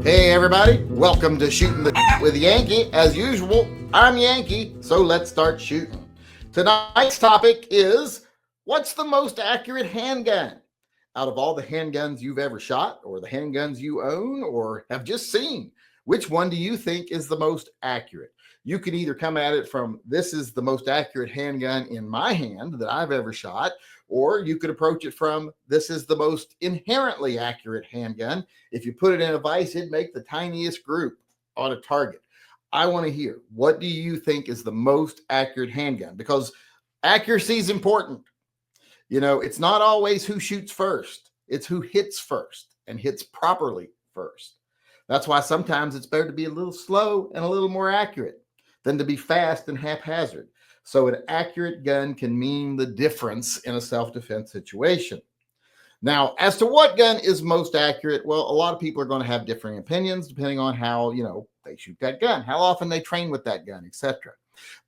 Hey everybody, welcome to Shooting the with Yankee. As usual, I'm Yankee, so let's start shooting. Tonight's topic is, what's the most accurate handgun? Out of all the handguns you've ever shot, or the handguns you own, or have just seen, which one do you think is the most accurate? You can either come at it from, this is the most accurate handgun in my hand that I've ever shot, or you could approach it from, this is the most inherently accurate handgun. If you put it in a vise, it'd make the tiniest group on a target. I want to hear, what do you think is the most accurate handgun? Because accuracy is important. You know, it's not always who shoots first, it's who hits first and hits properly first. That's why sometimes it's better to be a little slow and a little more accurate than to be fast and haphazard. So an accurate gun can mean the difference in a self-defense situation. Now, as to what gun is most accurate, well, a lot of people are going to have differing opinions depending on how, they shoot that gun, how often they train with that gun, etc.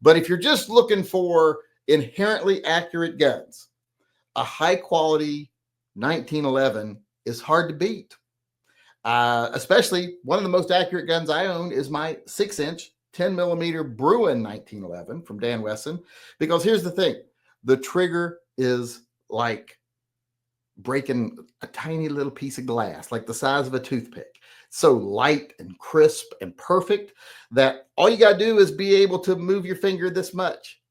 But if you're just looking for inherently accurate guns, a high quality 1911 is hard to beat. Especially one of the most accurate guns I own is my 6-inch 10 millimeter Bruin 1911 from Dan Wesson, because here's the thing, the trigger is like breaking a tiny little piece of glass, like the size of a toothpick. So light and crisp and perfect that all you got to do is be able to move your finger this much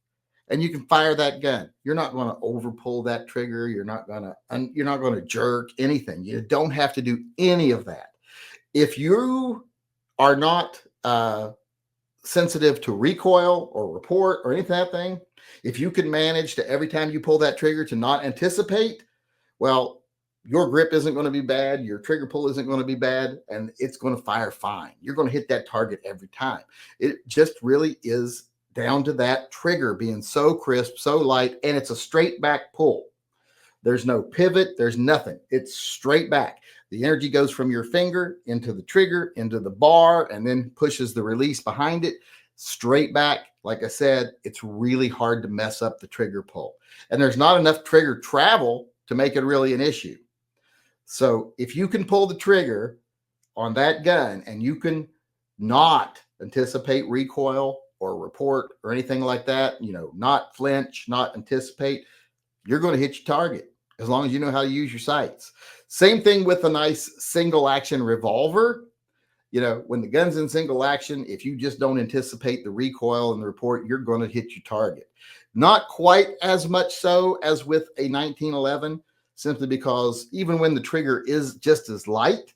and you can fire that gun. You're not going to over pull that trigger. You're not going to jerk anything. You don't have to do any of that. If you are not sensitive to recoil or report or anything that thing, if you can manage to, every time you pull that trigger, to not anticipate, well, your grip isn't going to be bad, your trigger pull isn't going to be bad, and it's going to fire fine. You're going to hit that target every time. It just really is down to that trigger being so crisp, so light, and it's a straight back pull. There's no pivot, there's nothing. It's straight back. The energy goes from your finger into the trigger, into the bar, and then pushes the release behind it, straight back. Like I said, it's really hard to mess up the trigger pull. And there's not enough trigger travel to make it really an issue. So if you can pull the trigger on that gun and you can not anticipate recoil or report or anything like that, not flinch, not anticipate, you're going to hit your target as long as you know how to use your sights. Same thing with a nice single action revolver. When the gun's in single action, if you just don't anticipate the recoil and the report, you're going to hit your target. Not quite as much so as with a 1911, simply because even when the trigger is just as light,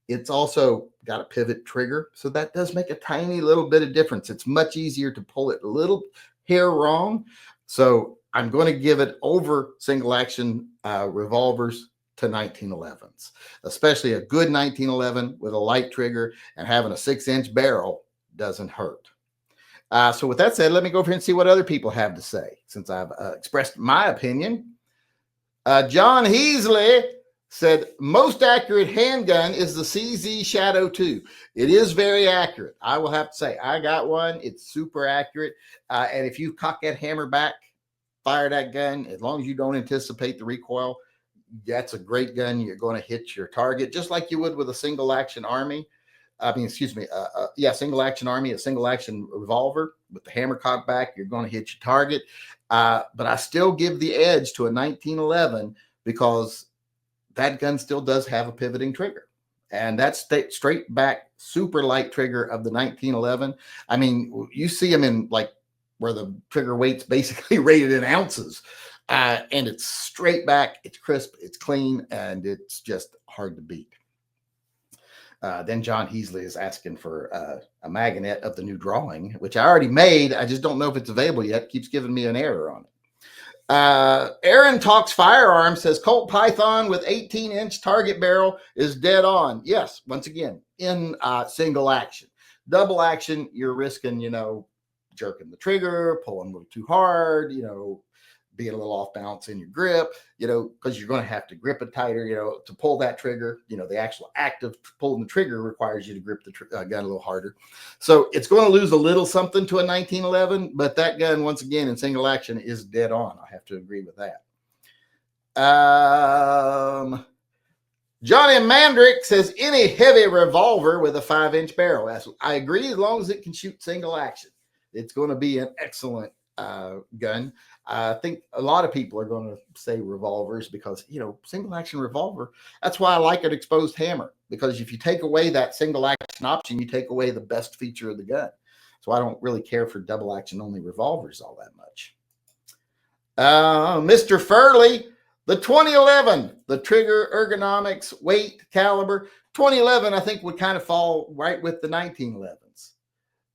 it's also got a pivot trigger. So that does make a tiny little bit of difference. It's much easier to pull it a little hair wrong. So I'm going to give it over single action revolvers to 1911s, especially a good 1911 with a light trigger, and having a 6-inch barrel doesn't hurt. So with that said, let me go over here and see what other people have to say, since I've expressed my opinion. John Heasley said, most accurate handgun is the CZ Shadow 2. It is very accurate. I will have to say, I got one. It's super accurate. And if you cock that hammer back, fire that gun, as long as you don't anticipate the recoil, that's a great gun. You're going to hit your target just like you would with a single action army. Single action army, a single action revolver with the hammer cocked back, you're going to hit your target. But I still give the edge to a 1911 because that gun still does have a pivoting trigger. And that's straight back, super light trigger of the 1911. I mean, you see them in like where the trigger weight's basically rated in ounces. And it's straight back, it's crisp, it's clean, and it's just hard to beat. Then John Heasley is asking for a magnet of the new drawing, which I already made. I just don't know if it's available yet. It keeps giving me an error on it. Aaron Talks Firearms says Colt Python with 18-inch target barrel is dead on. Yes, once again, in single action. Double action, you're risking, jerking the trigger, pulling a little too hard, being a little off balance in your grip, because you're going to have to grip it tighter, to pull that trigger. The actual act of pulling the trigger requires you to grip the gun a little harder. So it's going to lose a little something to a 1911, but that gun, once again, in single action is dead on. I have to agree with that. Johnny Mandrick says any heavy revolver with a 5-inch barrel. I agree, as long as it can shoot single action. It's going to be an excellent gun. I think a lot of people are going to say revolvers because, single action revolver, that's why I like an exposed hammer, because if you take away that single action option, you take away the best feature of the gun. So I don't really care for double action only revolvers all that much. Mr. Furley, the 2011, the trigger ergonomics, weight, caliber. 2011, I think, would kind of fall right with the 1911s.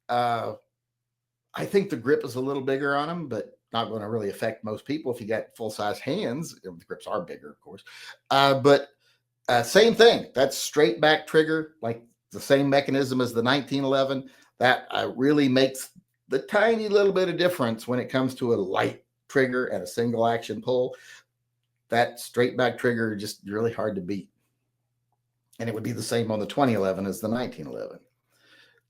I think the grip is a little bigger on them, but not going to really affect most people if you got full-size hands. The grips are bigger, of course. But same thing. That's straight back trigger, like the same mechanism as the 1911. That really makes the tiny little bit of difference when it comes to a light trigger and a single action pull. That straight back trigger just really hard to beat. And it would be the same on the 2011 as the 1911.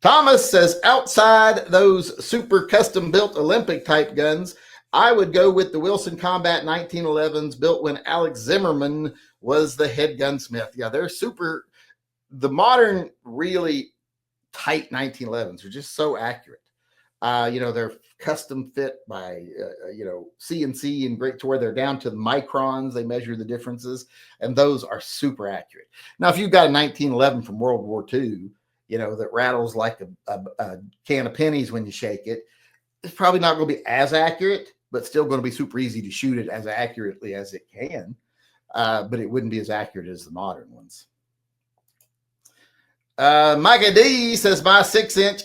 Thomas says, outside those super custom built Olympic type guns, I would go with the Wilson Combat 1911s built when Alex Zimmerman was the head gunsmith. Yeah, they're super. The modern really tight 1911s are just so accurate. They're custom fit by, CNC and great to where they're down to the microns. They measure the differences, and those are super accurate. Now, if you've got a 1911 from World War II, that rattles like a can of pennies when you shake it, it's probably not going to be as accurate, but still going to be super easy to shoot it as accurately as it can. But it wouldn't be as accurate as the modern ones. Micah D says my 6-inch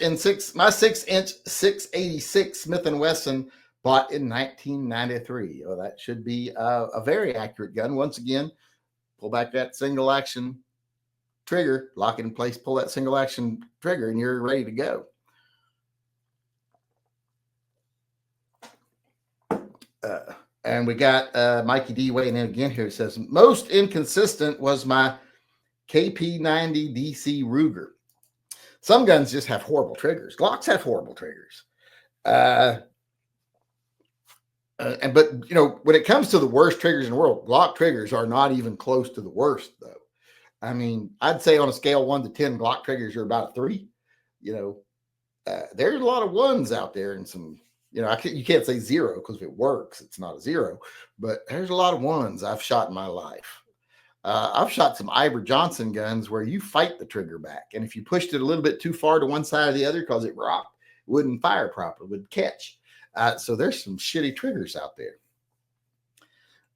686 Smith & Wesson bought in 1993. Oh, that should be a very accurate gun. Once again, pull back that single action trigger, lock it in place, pull that single action trigger, and you're ready to go. And we got Mikey D weighing in again here. It says most inconsistent was my KP90 DC Ruger. Some guns just have horrible triggers. Glocks have horrible triggers. But when it comes to the worst triggers in the world, Glock triggers are not even close to the worst, though. I mean, I'd say on a scale 1 to 10, Glock triggers are about a 3. There's a lot of ones out there, and some, you can't say 0 because if it works, it's not a 0. But there's a lot of ones I've shot in my life. I've shot some Iver Johnson guns where you fight the trigger back, and if you pushed it a little bit too far to one side or the other because it rocked, it wouldn't fire properly, it would catch. So there's some shitty triggers out there.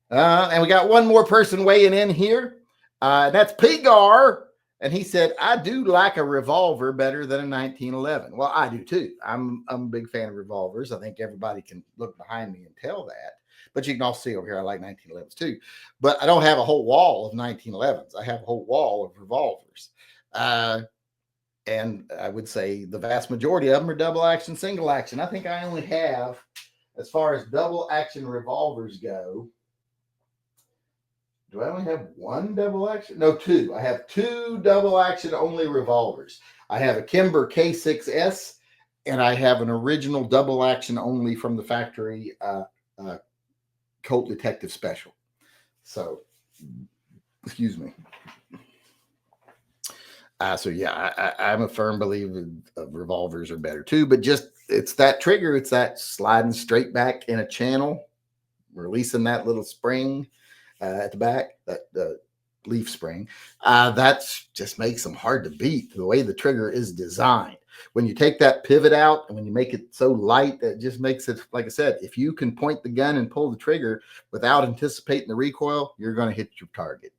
And we got one more person weighing in here. That's Pigar. And he said, I do like a revolver better than a 1911. Well, I do too. I'm a big fan of revolvers. I think everybody can look behind me and tell that. But you can also see over here, I like 1911s too. But I don't have a whole wall of 1911s. I have a whole wall of revolvers. And I would say the vast majority of them are double action, single action. I think I only have, as far as double action revolvers go, do I only have one double action? No, 2. I have 2 double action only revolvers. I have a Kimber K6S, and I have an original double action only from the factory Colt Detective Special. So, excuse me. I'm a firm believer of revolvers are better too, but just it's that trigger, it's that sliding straight back in a channel, releasing that little spring at the back, that leaf spring. That's just makes them hard to beat the way the trigger is designed. When you take that pivot out and when you make it so light, that just makes it, like I said, if you can point the gun and pull the trigger without anticipating the recoil, you're going to hit your target.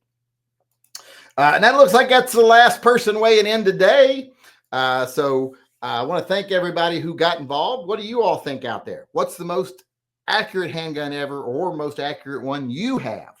And that looks like that's the last person weighing in today. So I want to thank everybody who got involved. What do you all think out there? What's the most accurate handgun ever, or most accurate one you have?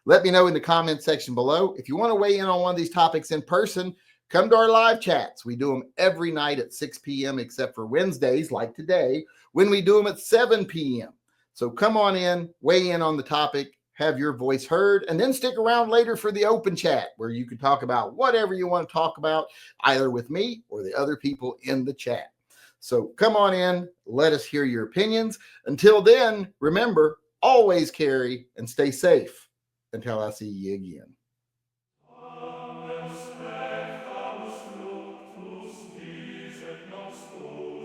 Let me know in the comment section below. If you want to weigh in on one of these topics in person, come to our live chats. We do them every night at 6 p.m. except for Wednesdays, like today, when we do them at 7 p.m. So come on in, weigh in on the topic, have your voice heard, and then stick around later for the open chat where you can talk about whatever you want to talk about, either with me or the other people in the chat. So come on in, let us hear your opinions. Until then, remember, always carry and stay safe until I see you again. no school.